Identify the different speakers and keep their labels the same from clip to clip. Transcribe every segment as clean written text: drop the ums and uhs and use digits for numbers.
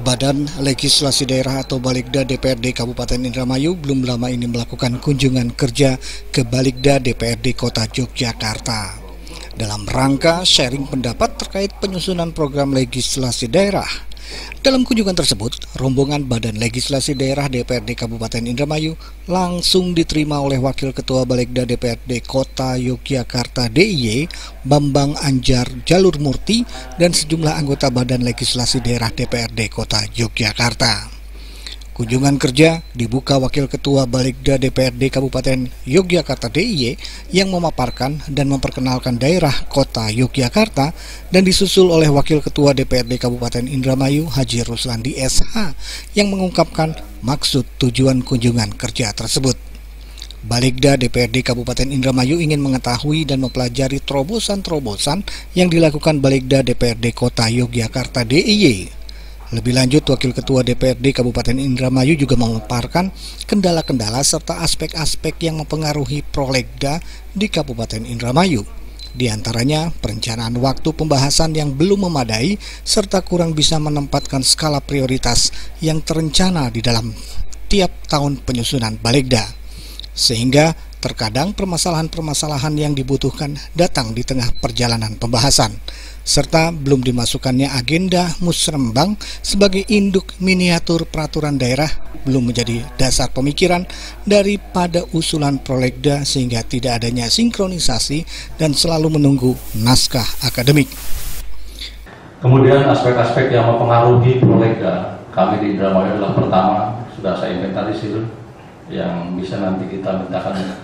Speaker 1: Badan Legislasi Daerah atau Balikda DPRD Kabupaten Indramayu belum lama ini melakukan kunjungan kerja ke Balikda DPRD Kota Yogyakarta dalam rangka sharing pendapat terkait penyusunan program legislasi daerah. Dalam kunjungan tersebut, rombongan Badan Legislasi Daerah DPRD Kabupaten Indramayu langsung diterima oleh Wakil Ketua Balikda DPRD Kota Yogyakarta DIY, Bambang Anjar Jalur Murti, dan sejumlah anggota Badan Legislasi Daerah DPRD Kota Yogyakarta. Kunjungan kerja dibuka Wakil Ketua Balikda DPRD Kabupaten Yogyakarta DIY yang memaparkan dan memperkenalkan daerah Kota Yogyakarta dan disusul oleh Wakil Ketua DPRD Kabupaten Indramayu Haji Ruslandi SH yang mengungkapkan maksud tujuan kunjungan kerja tersebut. Balikda DPRD Kabupaten Indramayu ingin mengetahui dan mempelajari terobosan-terobosan yang dilakukan Balikda DPRD Kota Yogyakarta DIY. Lebih lanjut, Wakil Ketua DPRD Kabupaten Indramayu juga memaparkan kendala-kendala serta aspek-aspek yang mempengaruhi prolegda di Kabupaten Indramayu. Di antaranya, perencanaan waktu pembahasan yang belum memadai serta kurang bisa menempatkan skala prioritas yang terencana di dalam tiap tahun penyusunan Balikda. Sehingga terkadang permasalahan-permasalahan yang dibutuhkan datang di tengah perjalanan pembahasan, serta belum dimasukkannya agenda musrembang sebagai induk miniatur peraturan daerah belum menjadi dasar pemikiran daripada usulan prolegda sehingga tidak adanya sinkronisasi dan selalu menunggu naskah akademik.
Speaker 2: Kemudian aspek-aspek yang mempengaruhi prolegda kami di Indramayu adalah pertama, sudah saya inventarisir, yang bisa nanti kita mintakan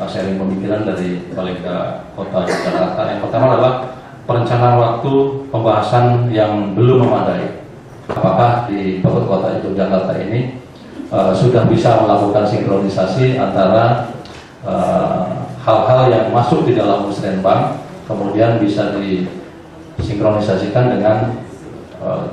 Speaker 2: sharing pemikiran dari Balikda Kota Yogyakarta. Yang pertama adalah perencanaan waktu pembahasan yang belum memadai. Apakah di Kota Yogyakarta ini sudah bisa melakukan sinkronisasi antara hal-hal yang masuk di dalam musrenbang, kemudian bisa disinkronisasikan dengan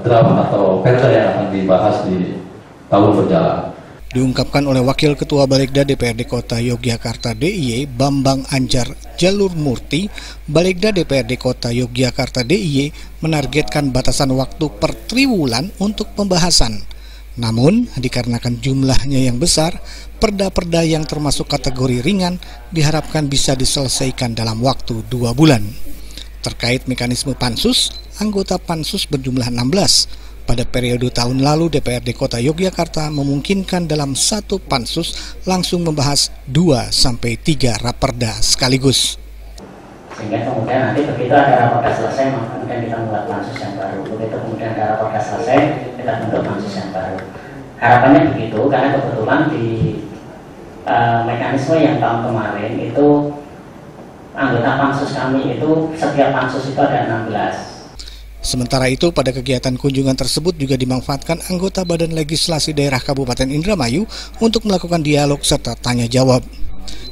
Speaker 2: draft atau perda yang akan dibahas di tahun berjalan.
Speaker 1: Diungkapkan oleh Wakil Ketua Balikda DPRD Kota Yogyakarta DIY, Bambang Anjar Jalur Murti, Balikda DPRD Kota Yogyakarta DIY menargetkan batasan waktu per triwulan untuk pembahasan. Namun, dikarenakan jumlahnya yang besar, perda-perda yang termasuk kategori ringan diharapkan bisa diselesaikan dalam waktu 2 bulan. Terkait mekanisme pansus, anggota pansus berjumlah 16. Pada periode tahun lalu, DPRD Kota Yogyakarta memungkinkan dalam satu pansus langsung membahas 2-3 raperda sekaligus.
Speaker 3: Sehingga kemudian nanti begitu ada raperda selesai, maka kemudian kita membuat pansus yang baru. Begitu kemudian ada raperda selesai, kita membuat pansus yang baru. Harapannya begitu, karena kebetulan di mekanisme yang tahun kemarin itu anggota pansus kami itu setiap pansus itu ada 16.
Speaker 1: Sementara itu, pada kegiatan kunjungan tersebut juga dimanfaatkan anggota Badan Legislasi Daerah Kabupaten Indramayu untuk melakukan dialog serta tanya jawab.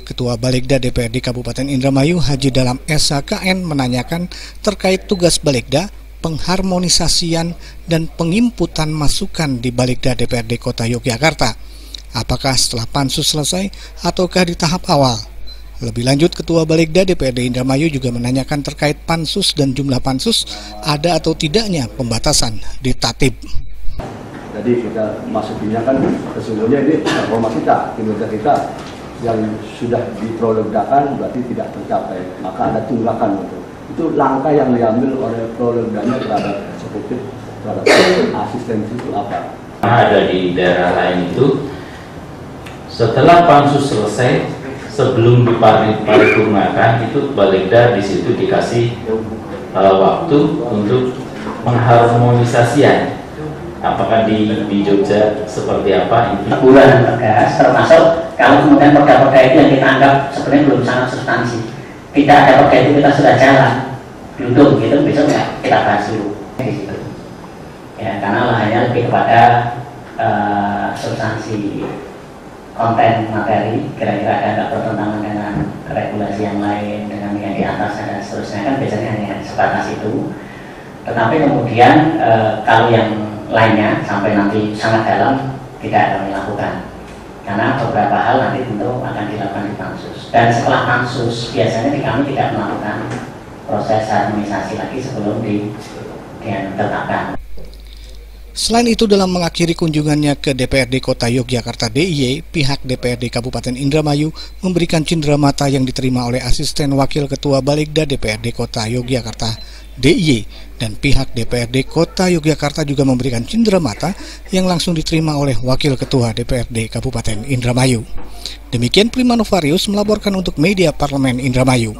Speaker 1: Ketua Balikda DPRD Kabupaten Indramayu Haji Dalam SHKN menanyakan terkait tugas Balikda, pengharmonisasian dan penginputan masukan di Balikda DPRD Kota Yogyakarta. Apakah setelah pansus selesai ataukah di tahap awal? Lebih lanjut, Ketua Balikda DPRD Indramayu juga menanyakan terkait pansus dan jumlah pansus, ada atau tidaknya pembatasan di tatib.
Speaker 4: Jadi kita masukinya kan sesungguhnya ini performa kita, kinerja kita yang sudah diprolegdakan berarti tidak tercapai, maka ada tunggakan itu langkah yang diambil oleh prolegdanya terhadap eksekutif, terhadap asistensi itu apa?
Speaker 5: Ada di daerah lain itu setelah pansus selesai, sebelum diparipurnakan itu Balikda di situ dikasih waktu untuk mengharmonisasian. Apakah di Jogja seperti apa ini?
Speaker 3: Bulan tegas, termasuk kalau kemudian perda-perda itu yang kita anggap sebenarnya belum sangat substansi. Tidak ada perda itu kita sudah jalan, duduk gitu, besok nggak kita bahas dulu. Gitu. Ya, karena lahannya lebih kepada substansi konten materi, kira-kira ada nggak bertentangan dengan regulasi yang lain, dengan yang di atas dan seterusnya, kan biasanya hanya sebatas itu. Tetapi kemudian kalau yang lainnya sampai nanti sangat dalam tidak akan dilakukan, karena beberapa hal nanti tentu akan dilakukan di pansus. Dan setelah pansus biasanya kami tidak melakukan proses harmonisasi lagi sebelum ditetapkan.
Speaker 1: Selain itu, dalam mengakhiri kunjungannya ke DPRD Kota Yogyakarta DIY, pihak DPRD Kabupaten Indramayu memberikan cenderamata yang diterima oleh Asisten Wakil Ketua Balikda DPRD Kota Yogyakarta DIY, dan pihak DPRD Kota Yogyakarta juga memberikan cenderamata yang langsung diterima oleh Wakil Ketua DPRD Kabupaten Indramayu. Demikian Prima Novarius melaporkan untuk Media Parlemen Indramayu.